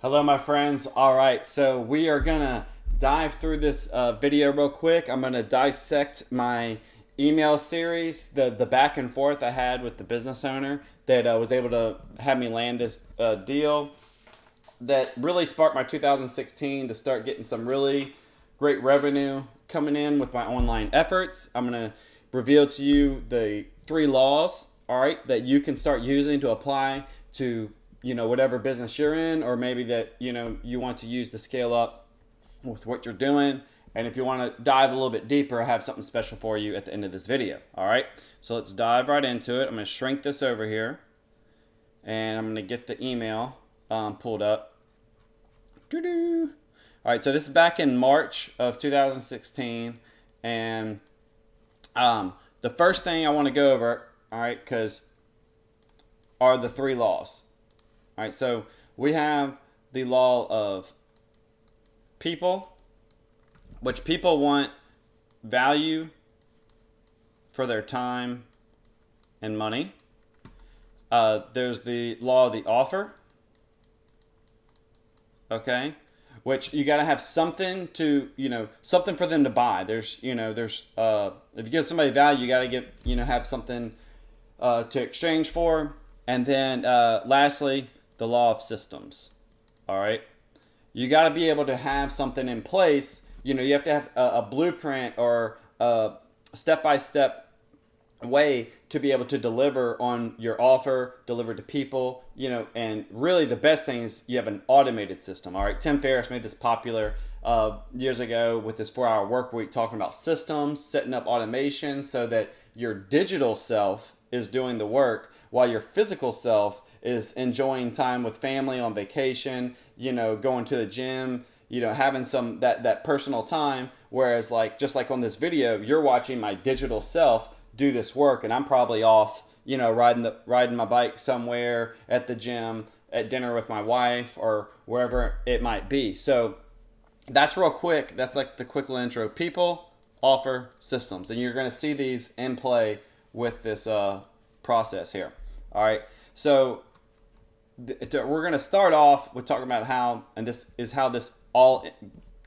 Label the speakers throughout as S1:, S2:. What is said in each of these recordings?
S1: Hello, my friends. All right, so we are gonna dive through this video real quick. I'm gonna dissect my email series, the back and forth I had with the business owner that was able to have me land this deal that really sparked my 2016 to start getting some really great revenue coming in with my online efforts. I'm gonna reveal to you the 3 laws, all right, that you can start using to apply to whatever business you're in, or maybe that you want to use to scale up with what you're doing. And if you want to dive a little bit deeper, I have something special for you at the end of this video. All right, so let's dive right into it. I'm going to shrink this over here, and I'm going to get the email pulled up. All right, so this is back in March of 2016, and the first thing I want to go over, all right, because are the 3 laws. All right, so we have the law of people, which people want value for their time and money. There's the law of the offer, okay, which you got to have something to, something for them to buy. If you give somebody value, you got to have something to exchange for. And then lastly, the law of systems. All right, you got to be able to have something in place. You have to have a blueprint or a step-by-step way to be able to deliver on your offer, deliver to people, and really the best thing is you have an automated system. All right, Tim Ferriss made this popular years ago with his 4-hour work week, talking about systems, setting up automation so that your digital self is doing the work while your physical self is enjoying time with family on vacation, going to the gym, having some that personal time. Whereas just like on this video, you're watching my digital self do this work, and I'm probably off, riding my bike somewhere, at the gym, at dinner with my wife, or wherever it might be. So that's real quick. That's like the quick little intro. People, offer, systems, and you're going to see these in play with this process here. All right, so we're going to start off with talking about how, and this is how this all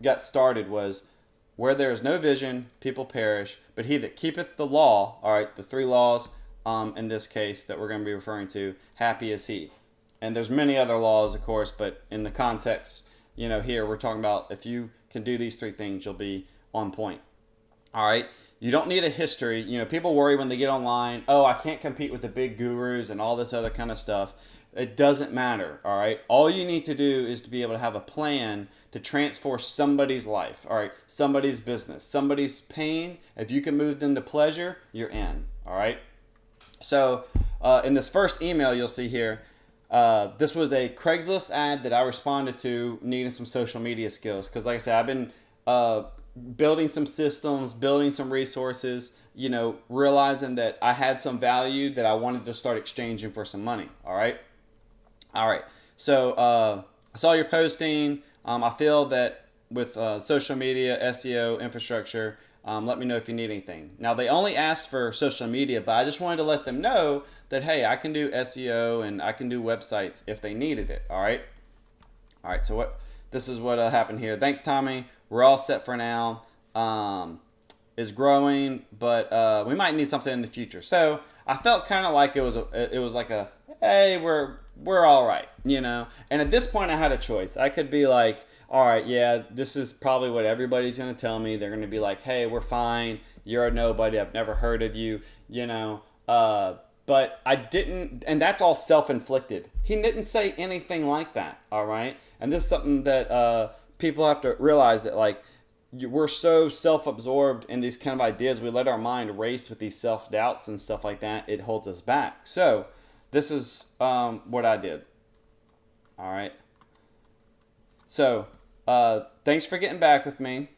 S1: got started, was where there is no vision, people perish, but he that keepeth the law, all right, the 3 laws in this case that we're going to be referring to, happy is he. And there's many other laws, of course, but in the context, here we're talking about if you can do these 3 things, you'll be on point. All right, you don't need a history. People worry when they get online, oh, I can't compete with the big gurus and all this other kind of stuff. It doesn't matter, all right? All you need to do is to be able to have a plan to transform somebody's life, all right? Somebody's business, somebody's pain. If you can move them to pleasure, you're in, all right? So in this first email you'll see here, this was a Craigslist ad that I responded to needing some social media skills. Because like I said, I've been building some systems, building some resources, realizing that I had some value that I wanted to start exchanging for some money, all right? All right, so I saw your posting. I feel that with social media, SEO, infrastructure, let me know if you need anything. Now, they only asked for social media, but I just wanted to let them know that, hey, I can do SEO and I can do websites if they needed it, all right? All right, so this is what happened here. Thanks, Tommy. We're all set for now. Is growing, but we might need something in the future. So I felt kind of like it was like a, hey, we're all right, And at this point, I had a choice. I could be like, all right, yeah, this is probably what everybody's going to tell me. They're going to be like, hey, we're fine. You're a nobody. I've never heard of you, But I didn't, and that's all self-inflicted. He didn't say anything like that, all right? And this is something that people have to realize, that we're so self-absorbed in these kind of ideas. We let our mind race with these self-doubts and stuff like that. It holds us back. So this is what I did. All right. So thanks for getting back with me.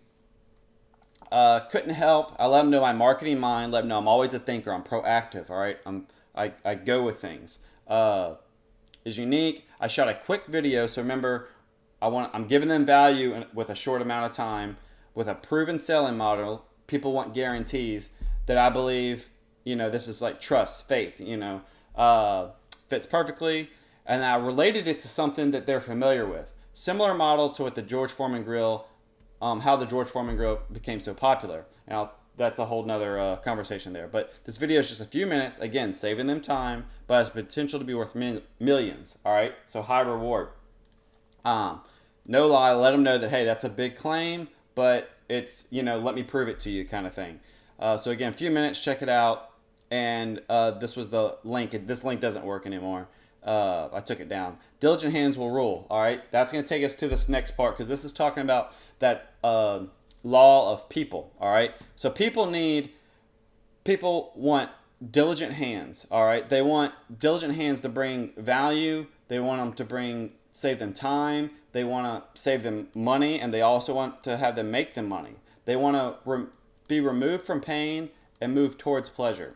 S1: Couldn't help. I let them know my marketing mind. Let them know I'm always a thinker. I'm proactive. All right. I go with things. Is unique. I shot a quick video. So remember, I'm giving them value with a short amount of time, with a proven selling model. People want guarantees that I believe, this is like trust, faith, fits perfectly. And I related it to something that they're familiar with. Similar model to what the George Foreman grill, how the George Foreman grill became so popular. And that's a whole nother conversation there. But this video is just a few minutes. Again, saving them time, but has potential to be worth millions. All right, so high reward. No lie, let them know that, hey, that's a big claim, but it's, let me prove it to you kind of thing. So again, a few minutes, check it out. And this was the link. This link doesn't work anymore. I took it down. Diligent hands will rule. All right, that's going to take us to this next part, because this is talking about that law of people. All right, so people want diligent hands. All right, they want diligent hands to bring value. They want them to save them time. They want to save them money, and they also want to have them make them money. They want to be removed from pain and move towards pleasure.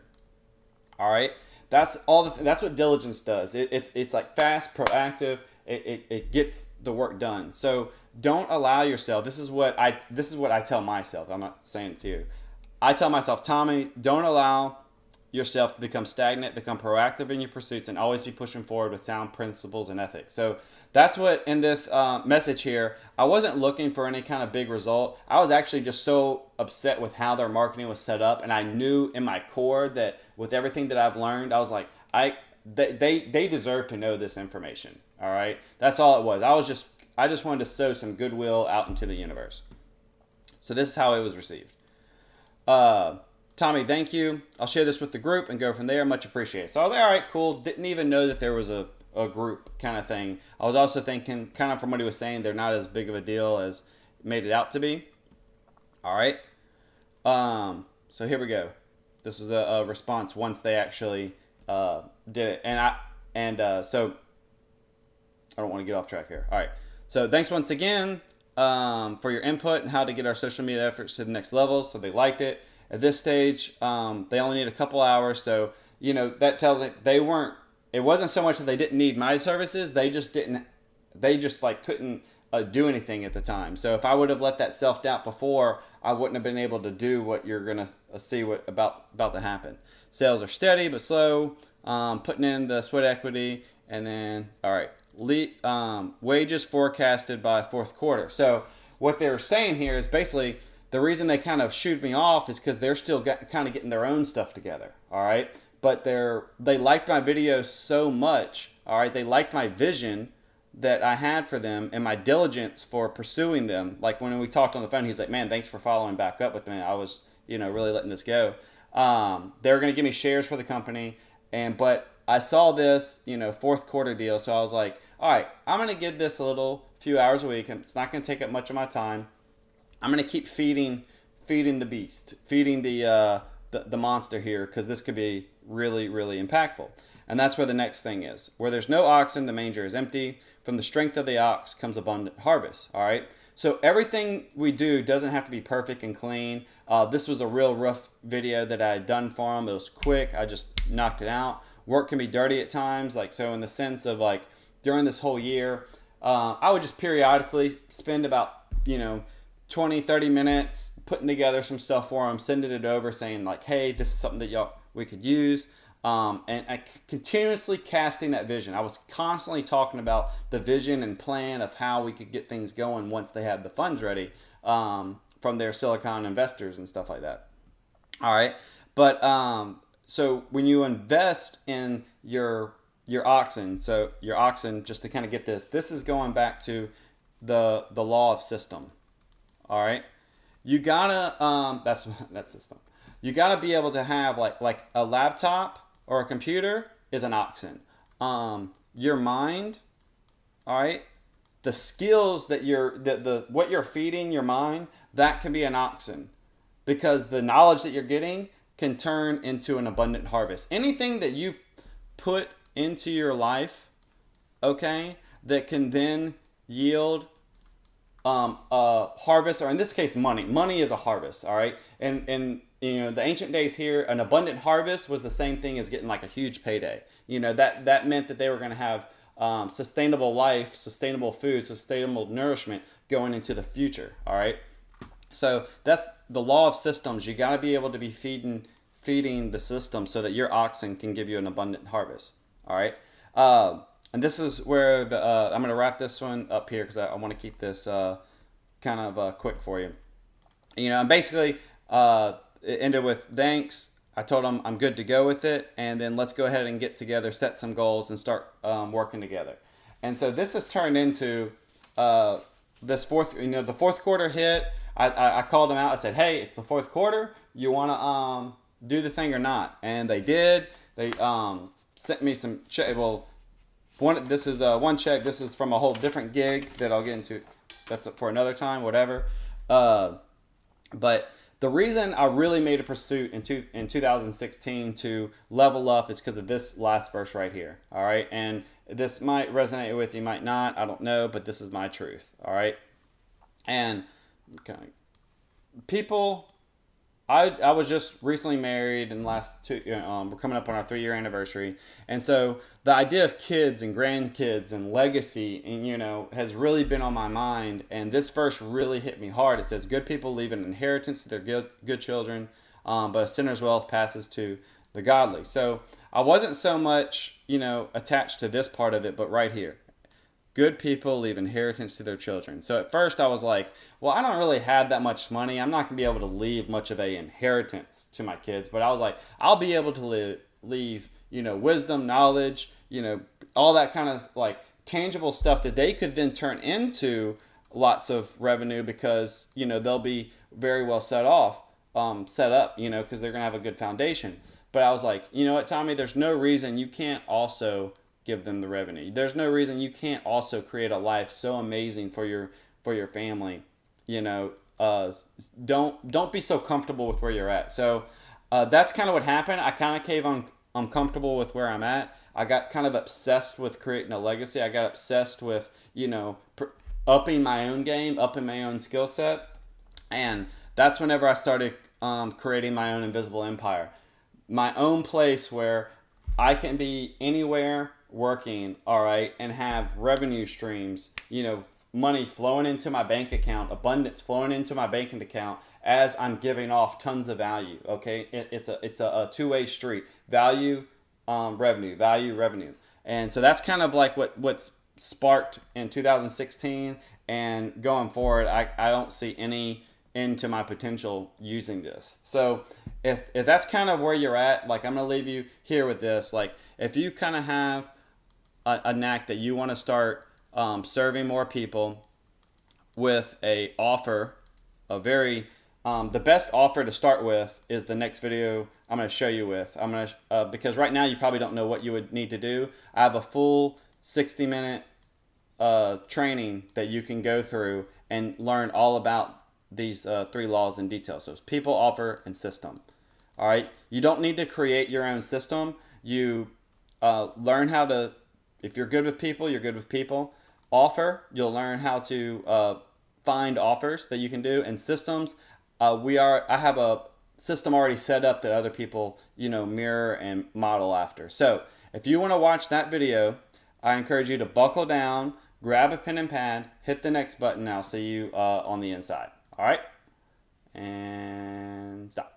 S1: All right, that's that's what diligence does. It's like fast, proactive. It gets the work done. So don't allow yourself. This is what I tell myself. I'm not saying it to you. I tell myself, Tommy, don't allow yourself to become stagnant. Become proactive in your pursuits, and always be pushing forward with sound principles and ethics. So that's what in this message here. I wasn't looking for any kind of big result. I was actually just so upset with how their marketing was set up, and I knew in my core that with everything that I've learned, I was like, they deserve to know this information. All right, that's all it was. I just wanted to sow some goodwill out into the universe. So this is how it was received. Tommy, thank you. I'll share this with the group and go from there. Much appreciated. So I was like, all right, cool. Didn't even know that there was a group kind of thing. I was also thinking, kind of from what he was saying, they're not as big of a deal as made it out to be. All right. So here we go. This was a response once they actually did it. So I don't want to get off track here. All right. So thanks once again for your input and how to get our social media efforts to the next level. So they liked it. At this stage, they only need a couple hours. So, that tells me it wasn't so much that they didn't need my services. They just couldn't do anything at the time. So if I would have let that self-doubt before, I wouldn't have been able to do what you're going to see about to happen. Sales are steady but slow, putting in the sweat equity, and then, all right, wages forecasted by fourth quarter. So what they're saying here is basically the reason they kind of shooed me off is because they're still kind of getting their own stuff together, all right? But they liked my videos so much, all right? They liked my vision that I had for them and my diligence for pursuing them. Like when we talked on the phone, he's like, man, thanks for following back up with me. I was, really letting this go. They were going to give me shares for the company, but I saw this, fourth quarter deal. So I was like, all right, I'm going to give this a few hours a week. And it's not going to take up much of my time. I'm going to keep feeding the beast, feeding the monster here, because this could be really, really impactful. And that's where the next thing is. Where there's no oxen, the manger is empty. From the strength of the ox comes abundant harvest. All right. So everything we do doesn't have to be perfect and clean. This was a real rough video that I had done for them. It was quick. I just knocked it out. Work can be dirty at times. So in the sense of during this whole year, I would just periodically spend about, 20, 30 minutes putting together some stuff for them, sending it over saying hey, this is something that we could use. And I continuously casting that vision. I was constantly talking about the vision and plan of how we could get things going once they had the funds ready from their Silicon investors and stuff like that. All right. But so when you invest in your oxen, just to kind of get this is going back to the law of system. All right. You gotta, that's system. You gotta be able to have like a laptop or a computer is an oxen. Your mind, all right, the skills that what you're feeding your mind, that can be an oxen, because the knowledge that you're getting can turn into an abundant harvest. Anything that you put into your life, okay, that can then yield a harvest, or in this case, money. Money is a harvest, all right? And the ancient days here, an abundant harvest was the same thing as getting a huge payday. That meant that they were going to have sustainable life, sustainable food, sustainable nourishment going into the future, all right? So that's the law of systems. You got to be able to be feeding the system so that your oxen can give you an abundant harvest, all right? and this is where I'm going to wrap this one up here because I want to keep this kind of quick for you. And basically, it ended with thanks. I told them I'm good to go with it, and then let's go ahead and get together, set some goals, and start working together. And so this has turned into this the fourth quarter hit. I called them out. I said, hey, it's the fourth quarter. You want to do the thing or not? And they did. They sent me some check. Well, this is one check. This is from a whole different gig that I'll get into. That's for another time, whatever. But the reason I really made a pursuit in 2016 to level up is because of this last verse right here. All right. And this might resonate with you, might not. I don't know. But this is my truth. All right. And people, I was just recently married in the last two, we're coming up on our 3-year anniversary. And so the idea of kids and grandkids and legacy, and, has really been on my mind. And this verse really hit me hard. It says, good people leave an inheritance to their good children, but a sinner's wealth passes to the godly. So I wasn't so much, attached to this part of it, but right here. Good people leave inheritance to their children. So at first I was like, well, I don't really have that much money. I'm not going to be able to leave much of a inheritance to my kids. But I was like, I'll be able to leave, wisdom, knowledge, all that kind of like tangible stuff that they could then turn into lots of revenue because, they'll be very well set up, because they're going to have a good foundation. But I was like, you know what, Tommy, there's no reason you can't also give them the revenue. There's no reason you can't also create a life so amazing for your family. Don't be so comfortable with where you're at. So that's kind of what happened. I kind of came uncomfortable with where I'm at. I got kind of obsessed with creating a legacy. I got obsessed with upping my own game, upping my own skill set, and that's whenever I started creating my own invisible empire, my own place where I can be anywhere working, all right, and have revenue streams, money flowing into my bank account, abundance flowing into my banking account as I'm giving off tons of value. Okay, it's a two-way street: value, revenue, value, revenue. And so that's kind of like what's sparked in 2016, and going forward, I don't see any into my potential using this. So if that's kind of where you're at, like, I'm gonna leave you here with this. Like, if you kind of have a knack that you want to start serving more people with a offer, a very the best offer to start with is the next video I'm going to show you with. I'm going to because right now you probably don't know what you would need to do. I have a full 60-minute training that you can go through and learn all about these 3 laws in detail. So it's people, offer, and system. All right. You don't need to create your own system. You learn how to. If you're good with people, you're good with people. Offer, you'll learn how to find offers that you can do. And systems, I have a system already set up that other people, mirror and model after. So if you want to watch that video, I encourage you to buckle down, grab a pen and pad, hit the next button. I'll see you on the inside. All right? And stop.